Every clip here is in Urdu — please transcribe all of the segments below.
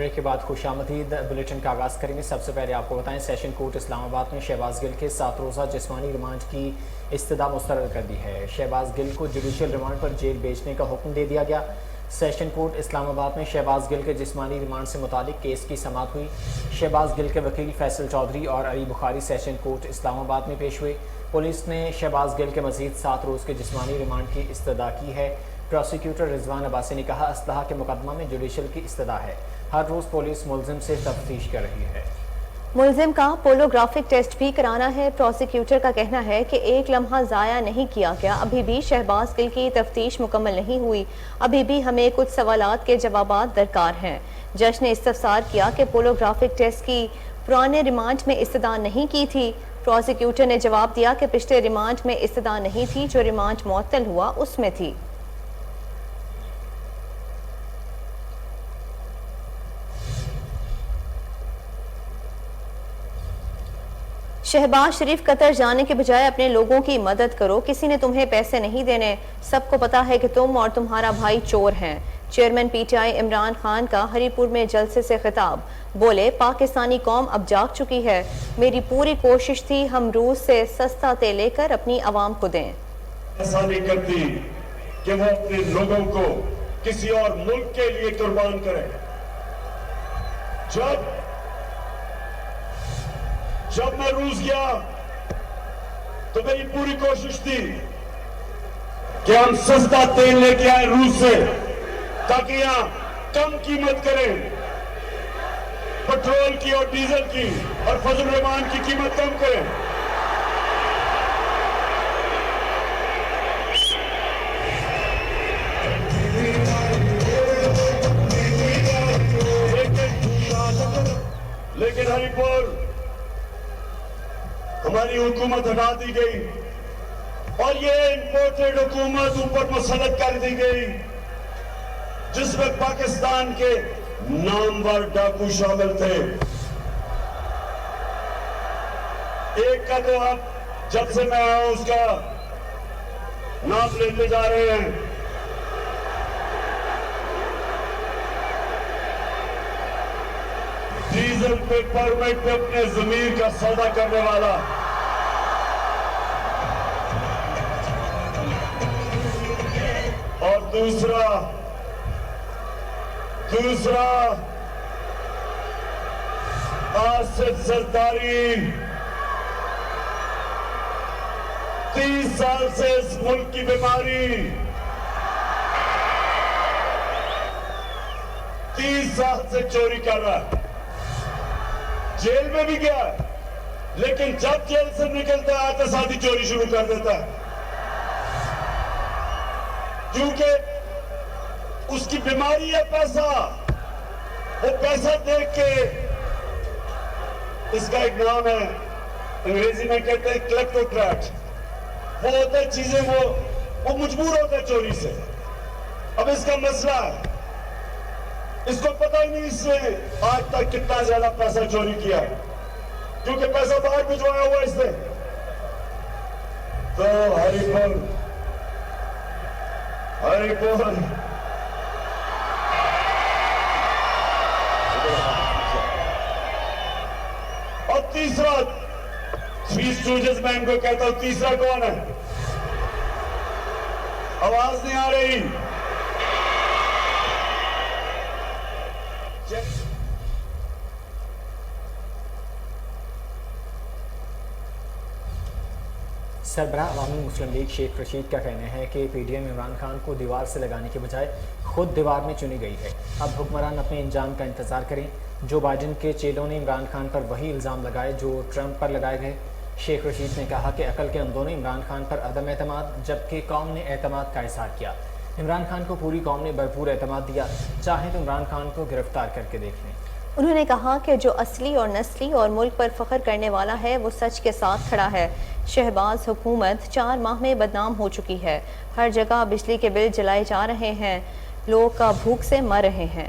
بریک کے بعد خوش آمدید بلیٹن کا آغاز کریں گے۔ سب سے پہلے آپ کو بتائیں سیشن کورٹ اسلام آباد میں شہباز گل کے 7 روزہ جسمانی ریمانڈ کی استدعا مسترد کر دی ہے۔ شہباز گل کو جوڈیشل ریمانڈ پر جیل بھیجنے کا حکم دے دیا گیا۔ سیشن کورٹ اسلام آباد میں شہباز گل کے جسمانی ریمانڈ سے متعلق کیس کی سماعت ہوئی۔ شہباز گل کے وکیل فیصل چودھری اور علی بخاری سیشن کورٹ اسلام آباد میں پیش ہوئے۔ پولیس نے شہباز گل کے مزید 7 روز کے جسمانی ریمانڈ کی استدعا کی ہے۔ پروسیکیوٹر رضوان عباسی نے کہا اسلحہ کے مقدمہ میں جوڈیشل کی استدعا ہے۔ ہر روز پولیس ملزم سے تفتیش کر رہی ہے۔ ملزم کا پولوگرافک ٹیسٹ بھی کرانا ہے۔ پروسیکیوٹر کا کہنا ہے کہ ایک لمحہ ضائع نہیں کیا گیا، ابھی بھی شہباز گل کی تفتیش مکمل نہیں ہوئی، ابھی بھی ہمیں کچھ سوالات کے جوابات درکار ہیں۔ جج نے استفسار کیا کہ پولوگرافک ٹیسٹ کی پرانے ریمانڈ میں استدعا نہیں کی تھی۔ پروسیکیوٹر نے جواب دیا کہ پچھلے ریمانڈ میں استدعا نہیں تھی، جو ریمانڈ معطل ہوا اس میں تھی۔ شہباز شریف قطر جانے کے بجائے اپنے لوگوں کی مدد کرو، کسی نے تمہیں پیسے نہیں دینے، سب کو پتا ہے کہ تم اور تمہارا بھائی چور ہیں۔ Chairman P T I Imran Khan کا ہری پور میں جلسے سے خطاب، بولے پاکستانی قوم اب جاگ چکی ہے، میری پوری کوشش تھی ہم روس سے سستا تیل لے کر اپنی عوام کو دیں۔ ایسا نہیں کرتی کہ وہ اپنے لوگوں کو کسی اور ملک کے لیے قربان کرے۔ جب میں روس گیا تو میری پوری کوشش تھی کہ ہم سستا تیل لے کے آئے روس سے، تاکہ یہاں کم قیمت کریں پٹرول کی اور ڈیزل کی، اور فضل الرحمان کی قیمت کم کریں۔ لیکن ہری پور ہماری حکومت ہٹا دی گئی اور یہ امپورٹڈ حکومت اوپر مسلط کر دی گئی، جس میں پاکستان کے نامور ڈاکو شامل تھے۔ ایک کا تو اب جب سے میں آیا اس کا نام لیتے جا رہے ہیں۔ ڈیزل پہ پرمٹ پہ اپنے ضمیر کا سودا کرنے والا، اور دوسرا آصف زرداری 30 سال سے اس ملک کی بیماری، 30 سال سے چوری کر رہا ہے، جیل میں بھی گیا، لیکن جب جیل سے نکلتا ہے آتے ساتھ ہی چوری شروع کر دیتا ہے، کیونکہ اس کی بیماری ہے پیسہ۔ وہ پیسہ دیکھ کے، اس کا ایک نام ہے انگریزی میں کہتے ہیں کلیپٹوکریٹ، وہ ہوتا ہے چیزیں وہ مجبور ہوتا ہے چوری سے۔ اب اس کا مسئلہ ہے، اس کو پتہ ہی نہیں اس نے آج تک کتنا زیادہ پیسہ چوری کیا ہے، کیونکہ پیسہ باہر بھجوایا ہوا اس نے۔ تو ہری پور اور تیسرا، تھری اسٹوجز میں ان کو کہتا ہوں، تیسرا کون ہے؟ آواز نہیں آ رہی۔ سربراہ عوامی مسلم لیگ شیخ رشید کا کہنا ہے کہ P D M Imran Khan کو دیوار سے لگانے کے بجائے خود دیوار میں چنی گئی ہے۔ اب حکمران اپنے انجام کا انتظار کریں۔ جو بائیڈن کے چیلوں نے عمران خان پر وہی الزام لگائے جو ٹرمپ پر لگائے گئے۔ شیخ رشید نے کہا کہ عقل کے اندھوں نے عمران خان پر عدم اعتماد، جبکہ قوم نے اعتماد کا اظہار کیا۔ عمران خان کو پوری قوم نے بھرپور اعتماد دیا، چاہیں تو عمران خان کو گرفتار کر کے دیکھ لیں۔ انہوں نے کہا کہ جو اصلی اور نسلی اور ملک پر فخر کرنے والا ہے وہ سچ کے ساتھ کھڑا ہے۔ شہباز حکومت 4 ماہ میں بدنام ہو چکی ہے، ہر جگہ بجلی کے بل جلائے جا رہے ہیں، لوگ کا بھوک سے مر رہے ہیں۔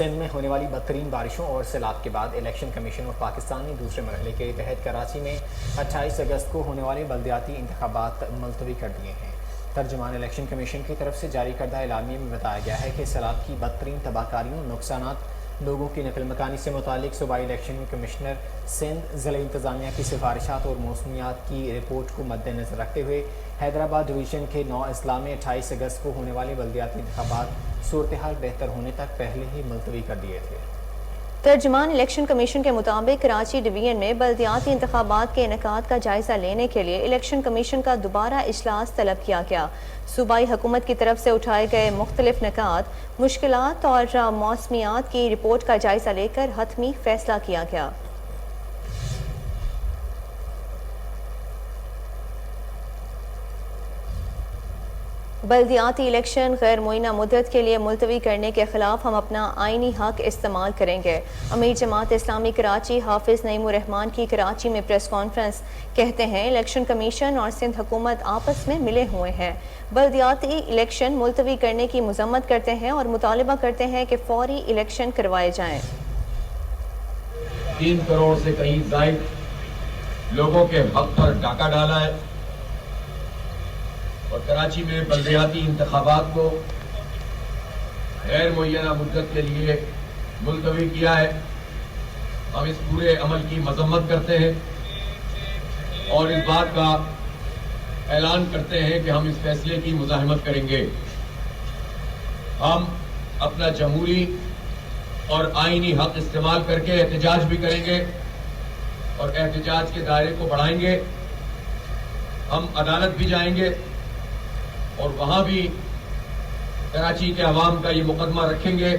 سندھ میں ہونے والی بدترین بارشوں اور سیلاب کے بعد الیکشن کمیشن آف پاکستان نے دوسرے مرحلے کے تحت کراچی میں 28 اگست کو ہونے والے بلدیاتی انتخابات ملتوی کر دیے ہیں۔ ترجمان الیکشن کمیشن کی طرف سے جاری کردہ اعلامیے میں بتایا گیا ہے کہ سیلاب کی بدترین تباہ کاریوں، نقصانات، لوگوں کی نقل مکانی سے متعلق صوبائی الیکشن کمشنر سندھ ضلع انتظامیہ کی سفارشات اور موسمیات کی رپورٹ کو مد نظر رکھتے ہوئے حیدرآباد ڈویژن کے 9 اضلاع میں 28 اگست کو ہونے والے بلدیاتی انتخابات صورتحال بہتر ہونے تک پہلے ہی ملتوی کر دیے تھے۔ ترجمان الیکشن کمیشن کے مطابق کراچی ڈویژن میں بلدیاتی انتخابات کے انعقاد کا جائزہ لینے کے لیے الیکشن کمیشن کا دوبارہ اجلاس طلب کیا گیا۔ صوبائی حکومت کی طرف سے اٹھائے گئے مختلف نکات، مشکلات اور موسمیات کی رپورٹ کا جائزہ لے کر حتمی فیصلہ کیا گیا۔ بلدیاتی الیکشن غیر معینہ مدت کے لیے ملتوی کرنے کے خلاف ہم اپنا آئینی حق استعمال کریں گے۔ امیر جماعت اسلامی کراچی حافظ نعیم الرحمان کی کراچی میں پریس کانفرنس کہتے ہیں الیکشن کمیشن اور سندھ حکومت آپس میں ملے ہوئے ہیں، بلدیاتی الیکشن ملتوی کرنے کی مذمت کرتے ہیں اور مطالبہ کرتے ہیں کہ فوری الیکشن کروائے جائیں۔ 3 کروڑ سے کہیں زائد لوگوں کے حق پر ڈاکہ ڈالا ہے اور کراچی میں بلدیاتی انتخابات کو غیر معینہ مدت کے لیے ملتوی کیا ہے۔ ہم اس پورے عمل کی مذمت کرتے ہیں اور اس بات کا اعلان کرتے ہیں کہ ہم اس فیصلے کی مزاحمت کریں گے۔ ہم اپنا جمہوری اور آئینی حق استعمال کر کے احتجاج بھی کریں گے اور احتجاج کے دائرے کو بڑھائیں گے۔ ہم عدالت بھی جائیں گے اور وہاں بھی کراچی کے عوام کا یہ مقدمہ رکھیں گے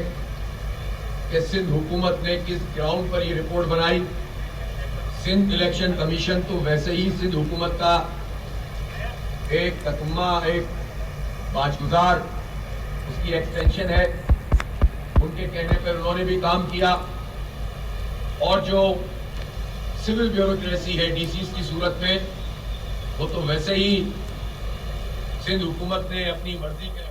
کہ سندھ حکومت نے کس گراؤنڈ پر یہ رپورٹ بنائی۔ سندھ الیکشن کمیشن تو ویسے ہی سندھ حکومت کا ایک تکمہ، ایک باجگزار، اس کی ایکسٹینشن ہے۔ ان کے کہنے پر انہوں نے بھی کام کیا اور جو سول بیوروکریسی ہے ڈی سیز کی صورت میں، وہ تو ویسے ہی سندھ حکومت نے اپنی مرضی کے۔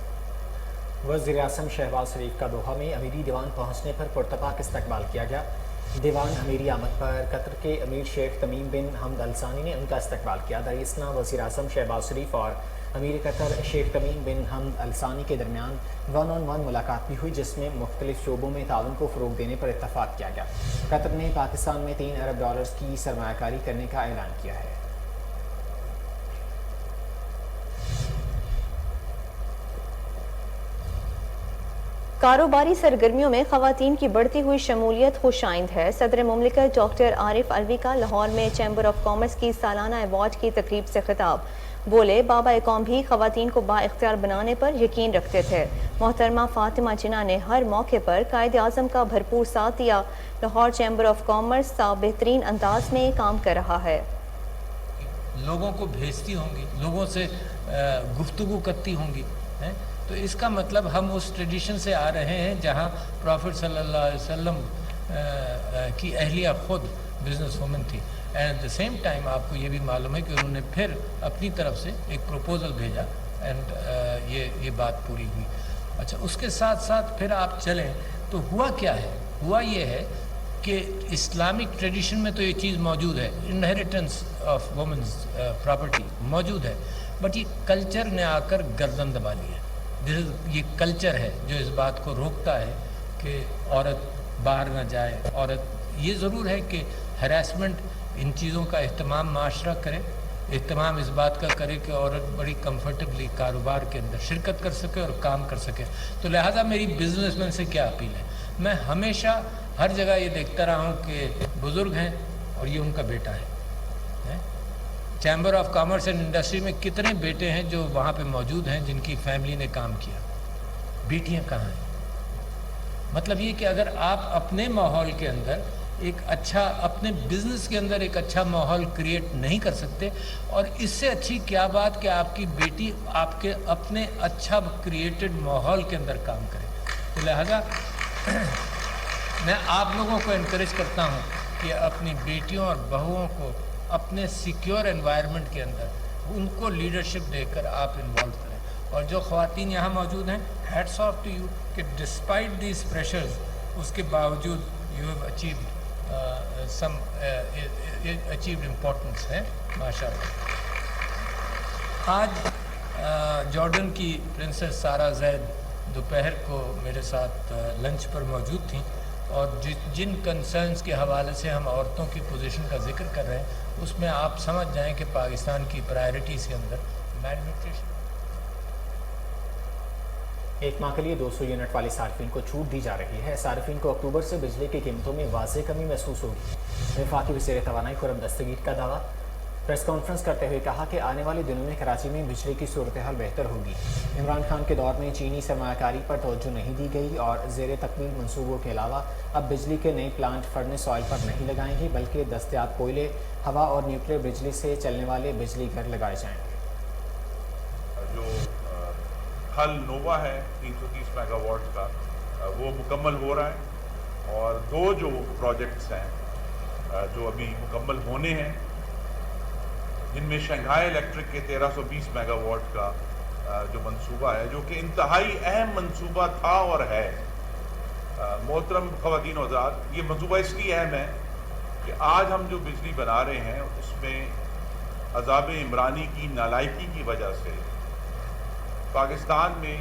وزیر اعظم شہباز شریف کا دوحہ میں امیری دیوان پہنچنے پر پرتپاک استقبال کیا گیا۔ دیوان امیری آمد پر قطر کے امیر شیخ تمیم بن حمد الثانی نے ان کا استقبال کیا۔ در اثنا وزیر اعظم شہباز شریف اور امیر قطر شیخ تمیم بن حمد الثانی کے درمیان 1-on-1 ملاقات بھی ہوئی، جس میں مختلف شعبوں میں تعاون کو فروغ دینے پر اتفاق کیا گیا۔ قطر نے پاکستان میں $3 ارب کی سرمایہ کاری کرنے کا اعلان کیا ہے۔ کاروباری سرگرمیوں میں خواتین کی بڑھتی ہوئی شمولیت خوش آئند ہے۔ صدر مملکت ڈاکٹر عارف علوی کا لاہور میں چیمبر آف کامرس کی سالانہ ایوارڈ کی تقریب سے خطاب۔ بولے، بابا قوم بھی خواتین کو با اختیار بنانے پر یقین رکھتے تھے۔ محترمہ فاطمہ جناح نے ہر موقع پر قائد اعظم کا بھرپور ساتھ دیا۔ لاہور چیمبر آف کامرس بہترین انداز میں کام کر رہا ہے۔ لوگوں کو بھیجتی ہوں گی، لوگوں سے گفتگو کرتی ہوں گی، تو اس کا مطلب ہم اس ٹریڈیشن سے آ رہے ہیں جہاں پروفٹ صلی اللہ علیہ وسلم کی اہلیہ خود بزنس وومن تھی۔ And at the same time آپ کو یہ بھی معلوم ہے کہ انہوں نے پھر اپنی طرف سے ایک پروپوزل بھیجا اینڈ یہ بات پوری ہوئی۔ اچھا، اس کے ساتھ ساتھ پھر آپ چلیں تو ہوا کیا ہے؟ ہوا یہ ہے کہ اسلامک ٹریڈیشن میں تو یہ چیز موجود ہے، انہیریٹنس آف وومنز پراپرٹی موجود ہے، بٹ یہ کلچر نے آ کر گردن دبا لی ہے۔ یہ کلچر ہے جو اس بات کو روکتا ہے کہ عورت باہر نہ جائے۔ عورت یہ ضرور ہے کہ ہراسمنٹ ان چیزوں کا اہتمام معاشرہ کرے، اہتمام اس بات کا کرے کہ عورت بڑی کمفرٹیبلی کاروبار کے اندر شرکت کر سکے اور کام کر سکے۔ تو لہٰذا میری بزنس مین سے کیا اپیل ہے؟ میں ہمیشہ ہر جگہ یہ دیکھتا رہا ہوں کہ بزرگ ہیں اور یہ ان کا بیٹا ہے۔ Chamber of commerce and industry میں کتنے بیٹے ہیں جو وہاں پہ موجود ہیں جن کی فیملی نے کام کیا، بیٹیاں کہاں ہیں؟ مطلب یہ کہ اگر آپ اپنے ماحول کے اندر ایک اچھا، اپنے بزنس کے اندر ایک اچھا ماحول کریٹ نہیں کر سکتے، اور اس سے اچھی کیا بات کہ آپ کی بیٹی آپ کے اپنے اچھا کریٹڈ ماحول کے اندر کام کرے۔ تو لہذا میں آپ لوگوں کو انکریج کرتا ہوں کہ اپنی بیٹیوں اور بہوؤں کو اپنے سیکیور انوائرمنٹ کے اندر ان کو لیڈرشپ دے کر آپ انوالو کریں۔ اور جو خواتین یہاں موجود ہیں، ہیٹس آف ٹو یو کہ ڈسپائٹ دیز پریشرز اس کے باوجود یو ہیو اچیوڈ امپورٹنس ہے ماشاء اللہ. آج جارڈن کی پرنسس سارہ زید دوپہر کو میرے ساتھ لنچ پر موجود تھیں اور جن کنسرنز کے حوالے سے ہم عورتوں کی پوزیشن کا ذکر کر رہے ہیں اس میں آپ سمجھ جائیں کہ پاکستان کی پرائرٹیز کے اندر میل نیوٹریشن. ایک ماہ کے لیے 200 یونٹ والے صارفین کو چھوٹ دی جا رہی ہے. صارفین کو اکتوبر سے بجلی کی قیمتوں میں واضح کمی محسوس ہوگی. وفاقی وزیر توانائی خرم دستگیر کا دعویٰ. پریس کانفرنس کرتے ہوئے کہا کہ آنے والے دنوں میں کراچی میں بجلی کی صورتحال بہتر ہوگی. عمران خان کے دور میں چینی سرمایہ کاری پر توجہ نہیں دی گئی اور زیر تکمیل منصوبوں کے علاوہ اب بجلی کے نئے پلانٹ فرنس آئل پر نہیں لگائیں گے بلکہ دستیاب کوئلے، ہوا اور نیوکلیر بجلی سے چلنے والے بجلی گھر لگائے جائیں گے. جو حل نووا ہے 330 میگا واٹ کا وہ مکمل ہو رہا ہے اور 2 جو پروجیکٹس ہیں جو ابھی مکمل ہونے ہیں جن میں شنگھائی الیکٹرک کے 1320 میگا واٹ کا جو منصوبہ ہے جو کہ انتہائی اہم منصوبہ تھا اور ہے. محترم خواتین و حضرات، یہ منصوبہ اس لیے اہم ہے کہ آج ہم جو بجلی بنا رہے ہیں اس میں عذاب عمرانی کی نالائکی کی وجہ سے پاکستان میں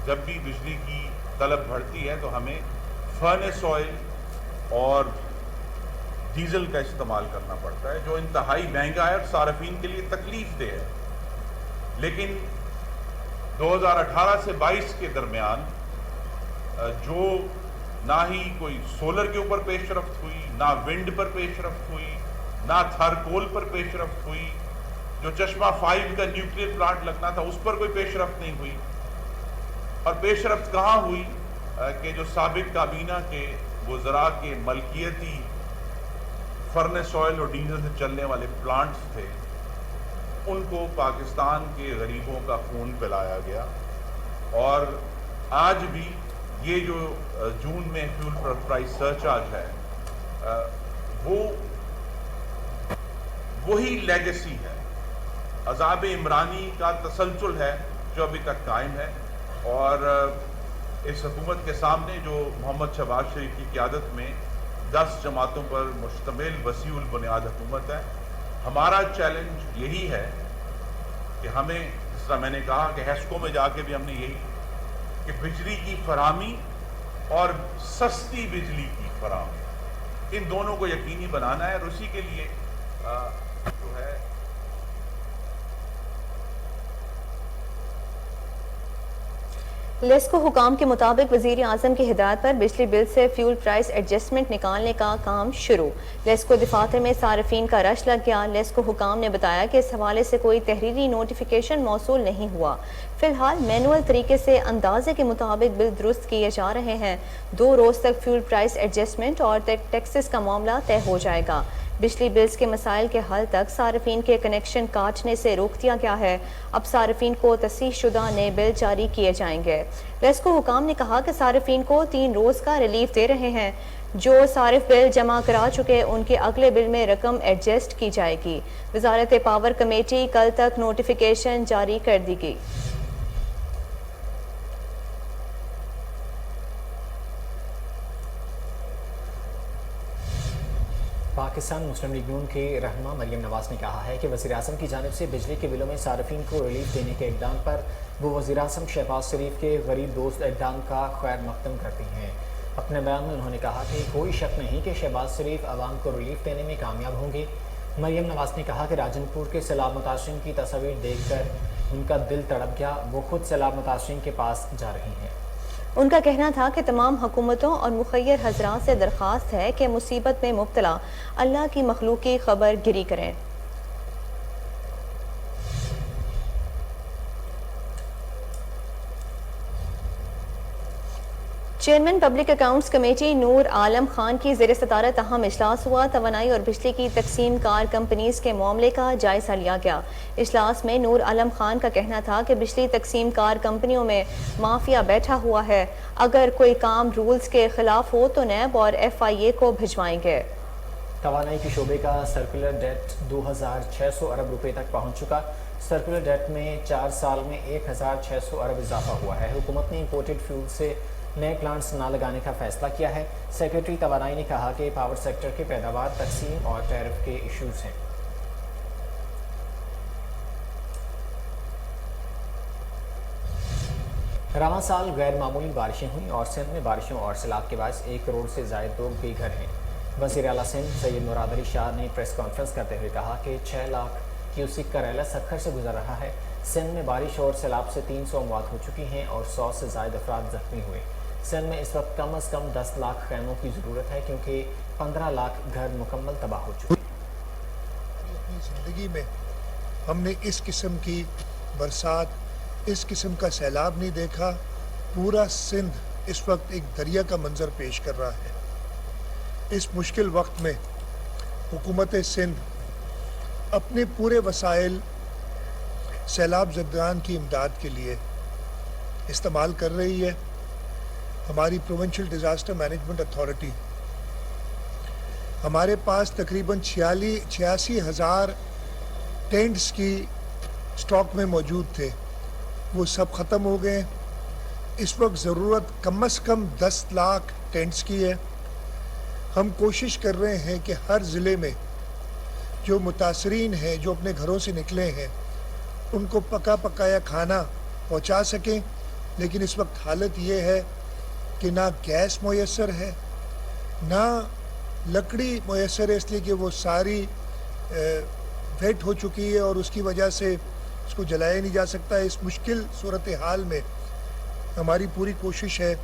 جب بھی بجلی کی طلب بڑھتی ہے تو ہمیں فرنس آئل اور ڈیزل کا استعمال کرنا پڑتا ہے جو انتہائی مہنگا ہے اور صارفین کے لیے تکلیف دہ ہے. لیکن 2018 سے 22 کے درمیان جو نہ ہی کوئی سولر کے اوپر پیش رفت ہوئی، نہ ونڈ پر پیش رفت ہوئی، نہ تھرکول پر پیش رفت ہوئی، جو چشمہ 5 کا نیوکلیر پلانٹ لگنا تھا اس پر کوئی پیش رفت نہیں ہوئی. اور پیش رفت کہاں ہوئی کہ جو سابق کابینہ کے وزراء کے ملکیتی فرنس آئل اور ڈیزل سے چلنے والے پلانٹس تھے ان کو پاکستان کے غریبوں کا خون پلایا گیا. اور آج بھی یہ جو جون میں فیول پرائس سرچارج ہے وہی لیگیسی ہے، عذاب عمرانی کا تسلسل ہے جو ابھی تک قائم ہے. اور اس حکومت کے سامنے جو محمد شہباز شریف کی قیادت میں 10 جماعتوں پر مشتمل وسیع البنیاد حکومت ہے. ہمارا چیلنج یہی ہے کہ ہمیں، جس طرح میں نے کہا کہ ہیسکو میں جا کے بھی ہم نے یہی کہ بجلی کی فراہمی اور سستی بجلی کی فراہمی ان دونوں کو یقینی بنانا ہے. اور اسی کے لیے جو ہے لیسکو حکام کے مطابق وزیر اعظم کی ہدایت پر بجلی بل سے فیول پرائس ایڈجسٹمنٹ نکالنے کا کام شروع. لیسکو دفاتر میں صارفین کا رش لگ گیا. لیسکو حکام نے بتایا کہ اس حوالے سے کوئی تحریری نوٹیفیکیشن موصول نہیں ہوا. فی الحال مینول طریقے سے اندازے کے مطابق بل درست کیے جا رہے ہیں. 2 روز تک فیول پرائس ایڈجسٹمنٹ اور ٹیکسز کا معاملہ طے ہو جائے گا. بجلی بلز کے مسائل کے حل تک صارفین کے کنیکشن کاٹنے سے روک دیا گیا ہے. اب صارفین کو تصحیح شدہ نئے بل جاری کیے جائیں گے. لیسکو حکام نے کہا کہ صارفین کو 3 روز کا ریلیف دے رہے ہیں. جو صارف بل جمع کرا چکے ان کے اگلے بل میں رقم ایڈجسٹ کی جائے گی. وزارت پاور کمیٹی کل تک نوٹیفیکیشن جاری کر دی گئی. پاکستان مسلم لیگ نون کے رہنما مریم نواز نے کہا ہے کہ وزیر اعظم کی جانب سے بجلی کے بلوں میں صارفین کو ریلیف دینے کے اقدام پر وہ وزیر اعظم شہباز شریف کے غریب دوست اقدام کا خیر مقدم کرتی ہیں. اپنے بیان میں انہوں نے کہا کہ کوئی شک نہیں کہ شہباز شریف عوام کو ریلیف دینے میں کامیاب ہوں گے. مریم نواز نے کہا کہ راجن پور کے سیلاب متاثرین کی تصاویر دیکھ کر ان کا دل تڑپ گیا. وہ خود سیلاب متاثرین کے پاس جا رہی ہیں. ان کا کہنا تھا کہ تمام حکومتوں اور مخیر حضرات سے درخواست ہے کہ مصیبت میں مبتلا اللہ کی مخلوق کی خبر گیری کریں. چیئرمین پبلک اکاؤنٹس کمیٹی نور عالم خان کی زیر صدارت اہم اجلاس ہوا. توانائی اور بجلی کی تقسیم کار کمپنیز کے معاملے کا جائزہ لیا گیا. اجلاس میں نور عالم خان کا کہنا تھا کہ بجلی تقسیم کار کمپنیوں میں مافیا بیٹھا ہوا ہے. اگر کوئی کام رولز کے خلاف ہو تو نیب اور FIA کو بھجوائیں گے. توانائی کے شعبے کا سرکولر ڈیٹ 2600 ارب روپے تک پہنچ چکا. سرکولر ڈیٹ میں 4 سال میں 1600 ارب اضافہ ہوا ہے. حکومت نے امپورٹڈ فیول سے نئے پلانٹس نہ لگانے کا فیصلہ کیا ہے۔ سیکرٹری توانائی نے کہا کہ پاور سیکٹر کے پیداوار تقسیم اور ٹیرف کے ایشوز ہیں۔ رواں سال غیر معمولی بارشیں ہوئیں اور سندھ میں بارشوں اور سیلاب کے باعث 1 کروڑ سے زائد لوگ بے گھر ہیں۔ وزیر اعلیٰ سندھ سید مراد علی شاہ نے پریس کانفرنس کرتے ہوئے کہا کہ 6 لاکھ کیوسک کا ریلا سکھر سے گزر رہا ہے۔ سندھ میں بارش اور سیلاب سے 300 اموات ہو چکی ہیں اور 100 سے زائد افراد زخمی ہوئے۔ سندھ میں اس وقت کم از کم 10 لاکھ خیموں کی ضرورت ہے کیونکہ 15 لاکھ گھر مکمل تباہ ہو چکے ہیں۔ اپنی زندگی میں ہم نے اس قسم کی برسات، اس قسم کا سیلاب نہیں دیکھا۔ پورا سندھ اس وقت ایک دریا کا منظر پیش کر رہا ہے۔ اس مشکل وقت میں حکومت سندھ اپنے پورے وسائل سیلاب زدگان کی امداد کے لیے استعمال کر رہی ہے۔ ہماری پروونشل ڈیزاسٹر مینجمنٹ اتھارٹی، ہمارے پاس تقریباً 86,000 ٹینٹس کی سٹاک میں موجود تھے، وہ سب ختم ہو گئے۔ اس وقت ضرورت کم از کم 10 لاکھ ٹینٹس کی ہے۔ ہم کوشش کر رہے ہیں کہ ہر ضلع میں جو متاثرین ہیں، جو اپنے گھروں سے نکلے ہیں، ان کو پکا پکایا کھانا پہنچا سکیں، لیکن اس وقت حالت یہ ہے کہ نہ گیس میسر ہے، نہ لکڑی میسر ہے، اس لیے کہ وہ ساری ویٹ ہو چکی ہے اور اس کی وجہ سے اس کو جلایا نہیں جا سکتا۔ اس مشکل صورتحال میں ہماری پوری کوشش ہے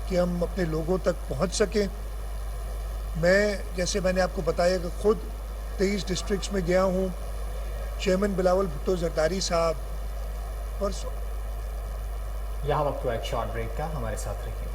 کہ ہم اپنے لوگوں تک پہنچ سکیں۔ جیسے میں نے آپ کو بتایا کہ خود 23 ڈسٹرکٹس میں گیا ہوں۔ چیئرمین بلاول بھٹو زرداری صاحب پرسوں۔ یہاں وقت ہوا ایک شارٹ بریک کا، ہمارے ساتھ رہیے۔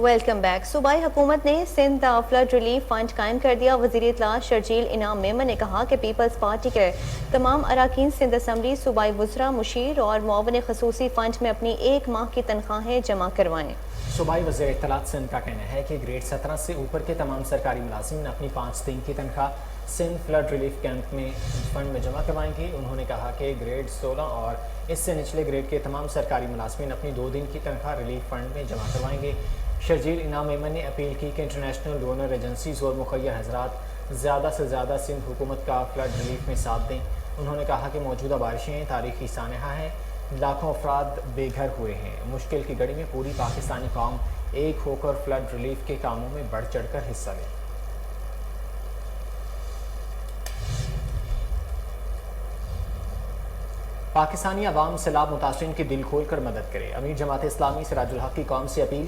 Welcome back. صوبائی حکومت نے سندھ فلڈ ریلیف فنڈ قائم کر دیا۔ وزیر اطلاع شرجیل انعام میمن نے کہا کہ پیپلز پارٹی کے تمام اراکین سندھ اسمبلی صوبائی وزراء، مشیر اور معاون خصوصی فنڈ میں اپنی 1 ماہ کی تنخواہیں جمع کروائیں۔ صوبائی وزیر اطلاعات سندھ کا کہنا ہے کہ گریڈ 17 سے اوپر کے تمام سرکاری ملازمین اپنی 5 دن کی تنخواہ سندھ فلڈ ریلیف کیمپ میں فنڈ میں جمع کروائیں گے۔ انہوں نے کہا کہ گریڈ 16 اور اس سے نچلے گریڈ کے تمام سرکاری ملازمین اپنی 2 دن کی تنخواہ ریلیف فنڈ میں جمع کروائیں گے۔ شرجیل انعام میمن نے اپیل کی کہ انٹرنیشنل ڈونر ایجنسیز اور مخیر حضرات زیادہ سے زیادہ سندھ حکومت کا فلڈ ریلیف میں ساتھ دیں۔ انہوں نے کہا کہ موجودہ بارشیں تاریخی سانحہ ہیں، لاکھوں افراد بے گھر ہوئے ہیں۔ مشکل کی گھڑی میں پوری پاکستانی قوم ایک ہو کر فلڈ ریلیف کے کاموں میں بڑھ چڑھ کر حصہ لے۔ پاکستانی عوام سیلاب متاثرین کی دل کھول کر مدد کرے۔ امیر جماعت اسلامی سراج الحق کی قوم سے اپیل۔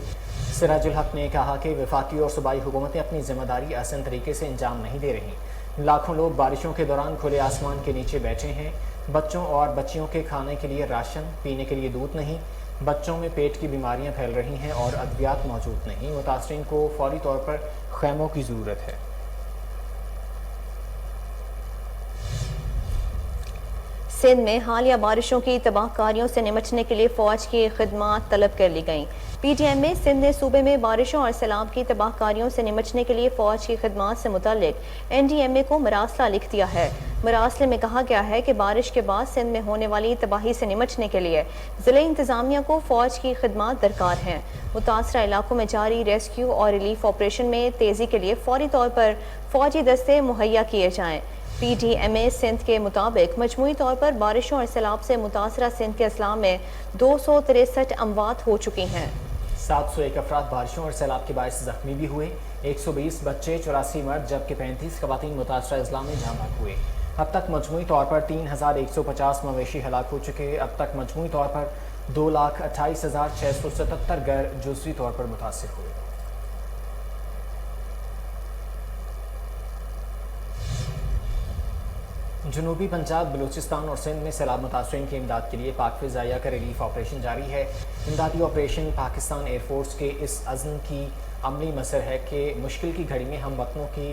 سراج الحق نے کہا کہ وفاقی اور صوبائی حکومتیں اپنی ذمہ داری آسان طریقے سے انجام نہیں دے رہی۔ لاکھوں لوگ بارشوں کے دوران کھلے آسمان کے نیچے بیٹھے ہیں۔ بچوں اور بچیوں کے کھانے کے لیے راشن، پینے کے لیے دودھ نہیں، بچوں میں پیٹ کی بیماریاں پھیل رہی ہیں اور ادویات موجود نہیں۔ متاثرین کو فوری طور پر خیموں کی ضرورت ہے۔ سندھ میں حالیہ بارشوں کی تباہ کاریوں سے نمٹنے کے لیے فوج کی خدمات طلب کر لی گئیں۔ پی ٹی ایم میں سندھ نے صوبے میں بارشوں اور سیلاب کی تباہ کاریوں سے نمٹنے کے لیے فوج کی خدمات سے متعلق این ڈی ایم اے کو مراسلہ لکھ دیا ہے۔ مراسلے میں کہا گیا ہے کہ بارش کے بعد سندھ میں ہونے والی تباہی سے نمٹنے کے لیے ضلع انتظامیہ کو فوج کی خدمات درکار ہیں۔ متاثرہ علاقوں میں جاری ریسکیو اور ریلیف آپریشن میں تیزی کے لیے فوری طور پر فوجی دستے مہیا کیے جائیں۔ پی ڈی ایم اے سندھ کے مطابق مجموعی طور پر بارشوں اور سیلاب سے متاثرہ سندھ کے اضلاع میں 263 اموات ہو چکی ہیں۔ 701 افراد بارشوں اور سیلاب کے باعث زخمی بھی ہوئے۔ 120 بچے، 84 مرد جبکہ 35 خواتین متاثرہ اضلاع میں جاں بحق ہوئے۔ اب تک مجموعی طور پر 3150 مویشی ہلاک ہو چکے۔ اب تک مجموعی طور پر 2,28,677 گھر جزوی طور پر متاثر ہوئے۔ جنوبی پنجاب، بلوچستان اور سندھ میں سیلاب متاثرین کی امداد کے لیے پاک فضائیہ کا ریلیف آپریشن جاری ہے۔ امدادی آپریشن پاکستان ایئر فورس کے اس عزم کی عملی مظہر ہے کہ مشکل کی گھڑی میں ہم وطنوں کی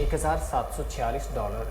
$1,746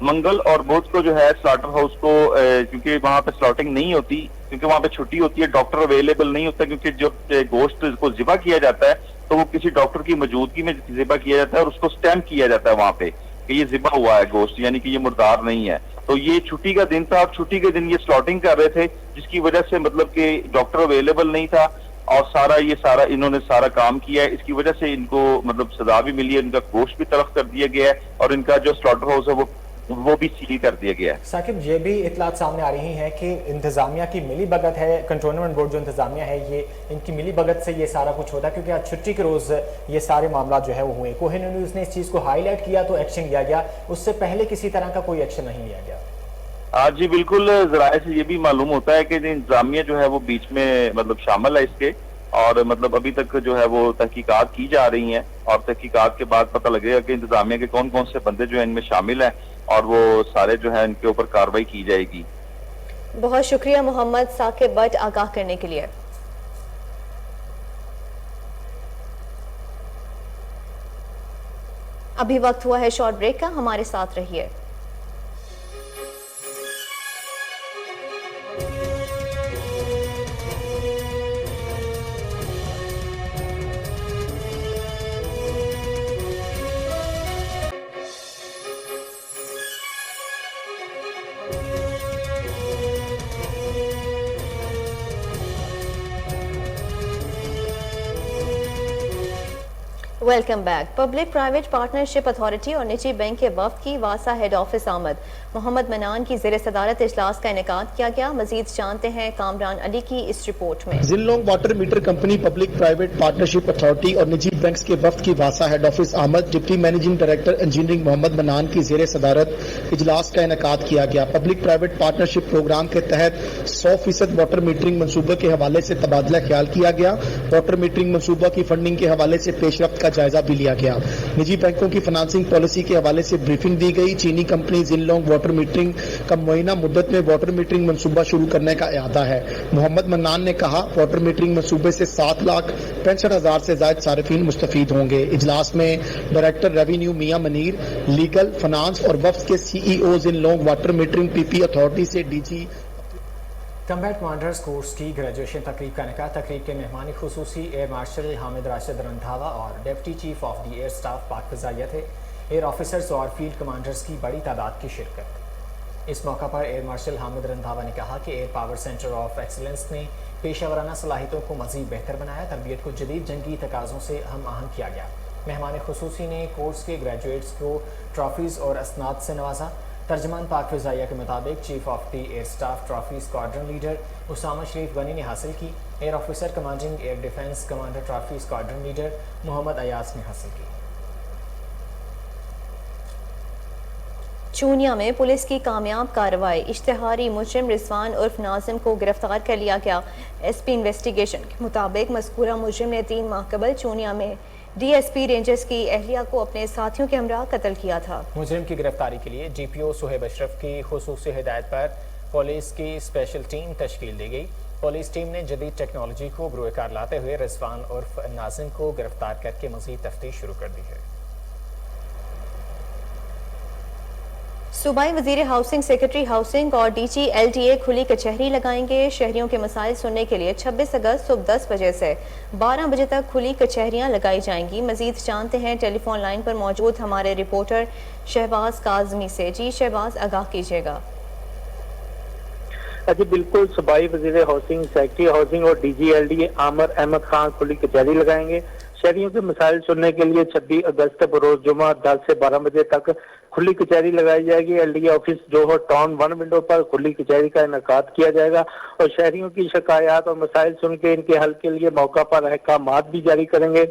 منگل اور بدھ کو جو ہے سلاٹر ہاؤس کو کیونکہ وہاں پہ سلاٹنگ نہیں ہوتی، کیونکہ وہاں پہ چھٹی ہوتی ہے، ڈاکٹر اویلیبل نہیں ہوتا، کیونکہ جب گوشت کو ذبح کیا جاتا ہے تو وہ کسی ڈاکٹر کی موجودگی میں ذبح کیا جاتا ہے اور اس کو سٹیمپ کیا جاتا ہے وہاں پہ کہ یہ ذبح ہوا ہے گوشت، یعنی کہ یہ مردار نہیں ہے. تو یہ چھٹی کا دن تھا اور چھٹی کے دن یہ سلاٹنگ کر رہے تھے، جس کی وجہ سے مطلب کہ ڈاکٹر اویلیبل نہیں تھا اور سارا انہوں نے سارا کام کیا ہے. اس کی وجہ سے ان کو مطلب سزا بھی ملی ہے، ان کا گوشت بھی تلف کر دیا گیا ہے اور ان کا جو سلاٹر ہاؤس ہے وہ بھی سیل کر دیا گیا ہے. ثاقب، یہ بھی اطلاعات سامنے آ رہی ہیں کہ انتظامیہ کی ملی بھگت ہے، کنٹونمنٹ بورڈ جو انتظامیہ ہے یہ ان کی ملی بھگت سے یہ سارا کچھ ہوتا ہے، کیونکہ آج چھٹی کے روز یہ سارے معاملات جو ہے وہ ہوئے. کوہ نیوز نے اس چیز کو ہائی لائٹ کیا تو ایکشن لیا گیا، اس سے پہلے کسی طرح کا کوئی ایکشن نہیں لیا گیا. جی بالکل، ذرائع سے یہ بھی معلوم ہوتا ہے کہ انتظامیہ جو ہے وہ بیچ میں مطلب شامل ہے اس کے، اور مطلب ابھی تک جو ہے وہ تحقیقات کی جا رہی ہیں اور تحقیقات کے بعد پتہ لگے گا کہ انتظامیہ کے کون کون سے بندے جو ہیں ان میں شامل ہیں اور وہ سارے جو ہیں ان کے اوپر کارروائی کی جائے گی. بہت شکریہ محمد ثاقب بٹ آگاہ کرنے کے لیے. ابھی وقت ہوا ہے شارٹ بریک کا، ہمارے ساتھ رہیے. Welcome back. Public private partnership authority اور نجی بینک کے وفد کی واسا ہیڈ آفس آمد. محمد منان کی زیر صدارت اجلاس کا انعقاد کیا گیا. مزید جانتے ہیں کامران علی کی اس رپورٹ میں. ذلونگ water meter company public private partnership authority اور نجی بینکس کے وفد کی واسا ہیڈ آفس آمد. Deputy managing director engineering Muhammad Manan کی زیر صدارت اجلاس کا انعقاد کیا گیا. پبلک پرائیویٹ پارٹنرشپ پروگرام کے تحت 100% واٹر میٹرنگ منصوبے کے حوالے سے تبادلہ خیال کیا گیا. واٹر میٹرنگ منصوبہ کی فنڈنگ کے حوالے سے پیش رفت کا جائزہ بھی لیا گیا. نجی بینکوں کی فنانسنگ پالیسی کے حوالے سے بریفنگ دی گئی. چینی کمپنی ذلونگ واٹر میٹرنگ کا معینہ مدت میں واٹر میٹرنگ منصوبہ شروع کرنے کا اعادہ ہے. محمد منان نے کہا واٹر میٹرنگ منصوبے سے 7,65,000 سے زائد صارفین مستفید ہوں گے. اجلاس میں ڈائریکٹر ریونیو میاں منیر، لیگل، فنانس اور وفد کے CEO ذلونگ واٹر میٹرنگ PP اتھارٹی سے DG کمبیٹ کمانڈرز کورس کی گریجویشن تقریب کا انعقاد. تقریب کے مہمان خصوصی ایئر مارشل حامد راشد رندھاوا اور deputy chief of the air staff پاک فضائیہ تھے. ایئر آفیسرز اور فیلڈ کمانڈرز کی بڑی تعداد کی شرکت. اس موقع پر ایئر مارشل حامد رندھاوا نے کہا کہ air power centre of excellence نے پیشہ ورانہ صلاحیتوں کو مزید بہتر بنایا. تربیت کو جدید جنگی تقاضوں سے ہم آہنگ کیا گیا. مہمان خصوصی نے کورس کے گریجویٹس کو ٹرافیز اور اسناد سے نوازا. ترجمان پاک فضائیہ کے مطابق chief of the air staff trophy squadron leader Usama Sharif Ghani نے حاصل کی. Air officer commanding air defence commander trophy squadron leader Muhammad Ayaz نے حاصل کی. چونیا میں پولیس کی کامیاب کارروائی. اشتہاری مجرم رضوان عرف ناظم کو گرفتار کر لیا گیا. SP انویسٹیگیشن کے مطابق مذکورہ مجرم نے 3 ماہ قبل چونیا میں DSP رینجرز کی اہلیہ کو اپنے ساتھیوں کے ہمراہ قتل کیا تھا. مجرم کی گرفتاری کے لیے DPO صہیب اشرف کی خصوصی ہدایت پر پولیس کی اسپیشل ٹیم تشکیل دی گئی. پولیس ٹیم نے جدید ٹیکنالوجی کو بروئے کار لاتے ہوئے رضوان عرف ناظم کو گرفتار کر کے مزید تفتیش شروع کر دی ہے. صوبائی وزیر ہاؤسنگ سیکرٹری ہاؤسنگ اور DG LDA کھلی کچہری لگائیں گے. شہریوں کے مسائل سننے کے لیے 26 اگست صبح 10 بجے سے 12 بجے تک کھلی کچہریاں لگائی جائیں گی. مزید جانتے ہیں ٹیلی فون لائن پر موجود ہمارے رپورٹر شہباز کاظمی سے. جی شہباز، آگاہ کیجیے گا. جی بالکل، صوبائی وزیر ہاؤسنگ سیکرٹری ہاؤسنگ اور DG LDA عامر احمد خان کھلی کچہری لگائیں گے. شہریوں کے مسائل سننے کے لیے 26 اگست بروز جمعہ 10 سے 12 بجے تک کھلی کچہری لگائی جائے گی. LDA آفس جوہر ٹاؤن 1 ونڈو پر کھلی کچہری کا انعقاد کیا جائے گا اور شہریوں کی شکایات اور مسائل سن کے ان کے حل کے لیے موقع پر احکامات بھی جاری کریں گے.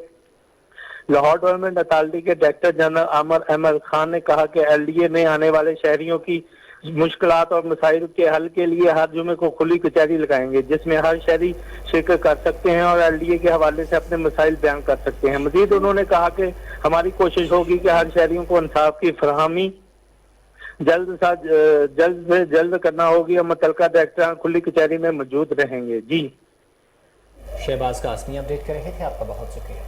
لاہور ڈیولپمنٹ اتھارٹی کے ڈائریکٹر جنرل عامر احمد خان نے کہا کہ LDA میں آنے والے شہریوں کی مشکلات اور مسائل کے حل کے لیے ہر جمعے کو کھلی کچہری لگائیں گے، جس میں ہر شہری شرکت کر سکتے ہیں اور LDA کے حوالے سے اپنے مسائل بیان کر سکتے ہیں. مزید انہوں نے کہا کہ ہماری کوشش ہوگی کہ ہر شہریوں کو انصاف کی فراہمی جلد سے جلد کرنا ہوگی اور متعلقہ ڈائریکٹران کھلی کچہری میں موجود رہیں گے. جی شہباز کاظمی اپڈیٹ کر رہے تھے، آپ کا بہت شکریہ.